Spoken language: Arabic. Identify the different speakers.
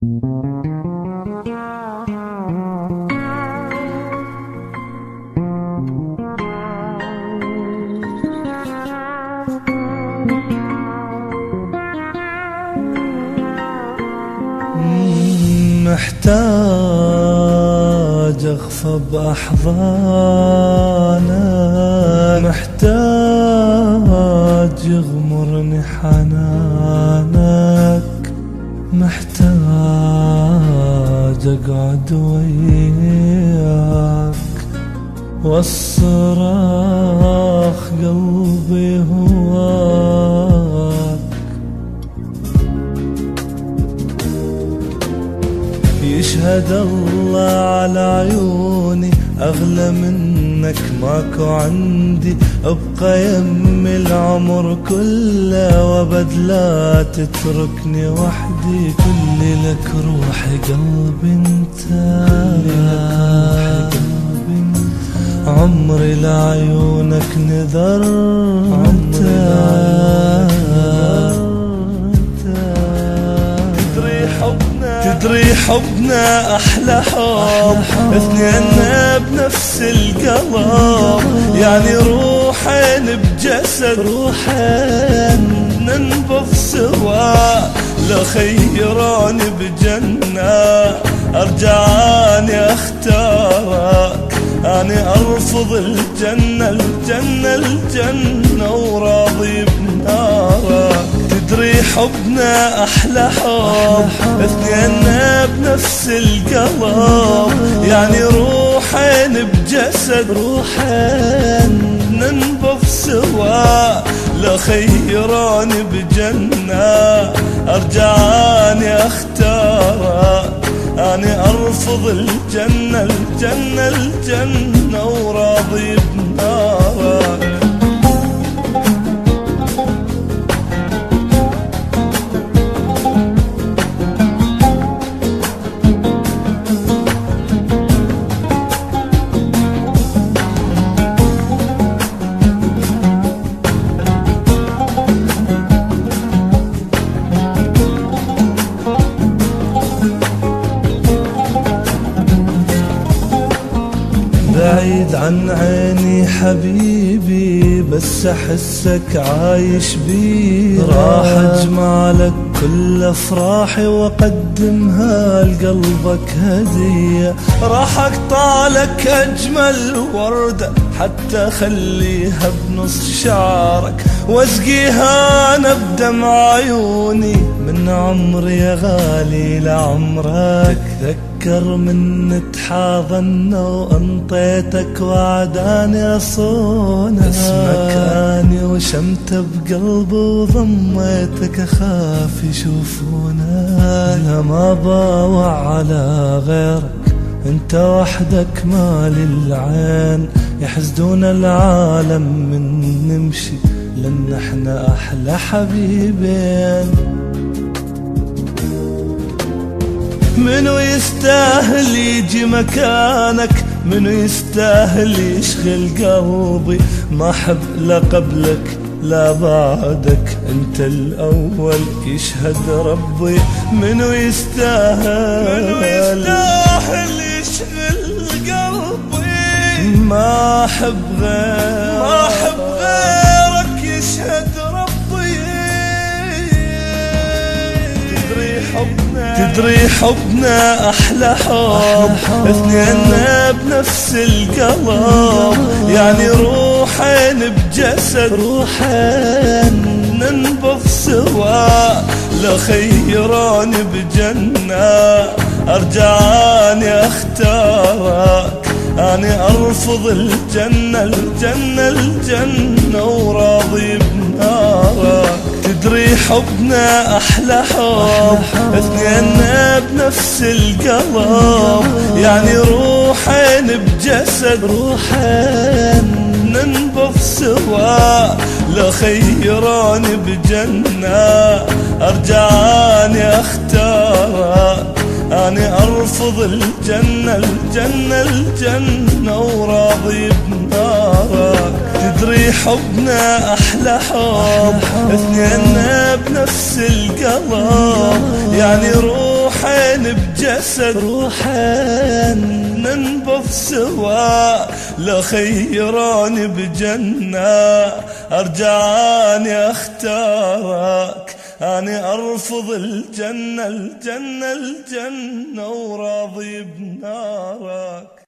Speaker 1: محتاج أخفى بأحضانك، محتاج يغمرني حنانك، محتاج أقعد وياك والصراخ قلبي هواك. يشهد الله على عيوني أغلى منك ماكو عندي، ابقى يمي العمر كله وابد لا تتركني وحدي. كلي لك روحي قلبي انت، عمري لعيونك نذر انت. تدري حبنا أحلى حب، اثنيننا بنفس القلب، يعني روحين بجسد، روحين ننبض سوا. لو خيروني بجنة أرجع أني أختارك، أني أرفض الجنة الجنة الجنة وراضي بنارك. تدري حبنا أحلى حب، اثنيننا بنفس القلب، يعني روحين بجسد، روحين ننبض سوا. لو خيروني بجنة أرجع أني أختارك، أني أرفض الجنة الجنة الجنة وراضي بنارك. بعيد عن عيني حبيبي بس أحسك عايش بي، راح أجمع لك كل أفراحي وأقدمها لقلبك هدية. راح أقطع لك أجمل وردة حتى أخليها بنص شعرك، واسقيها أنا بدمع عيوني من عمري يا غالي لعمرك. تذكر من نتحاضن وانطيتك وعداني أصونك، اسمك أني وشمت بقلبي وضميتك أخاف يشوفونك. لا ما باوع على غيرك، انت وحدك مالي العين، يحسدون العالم من نمشي لأن احنا أحلى حبيبين. منو يستاهل يجي مكانك، منو يستاهل يشغل قلبي، ما أحب لا قبلك لا بعدك، انت الأول يشهد ربي. منو يستاهل يشغل قلبي، ما أحب غيرك يشهد ربي. تدري حبنا أحلى حب، اثنيننا بنفس القلب، يعني روحين بجسد، روحين ننبض سوا. لو خيروني بجنة أرجع أني أختارك، أني أرفض الجنة الجنة الجنة وراضي بنارك. تدري حبنا أحلى حب، اثنيننا بنفس القلب، يعني روحين بجسد، روحين ننبض سوا. لو خيروني بجنة أرجع أني أختارك، أني أرفض الجنة الجنة الجنة وراضي بنارك. تدري حبنا أحلى حب، اثنيننا بنفس القلب، يعني روح روحين بجسد، ننبض سوا لو خيروني بجنة أرجعاني أختارك، أني أرفض الجنة وراضي بنارك.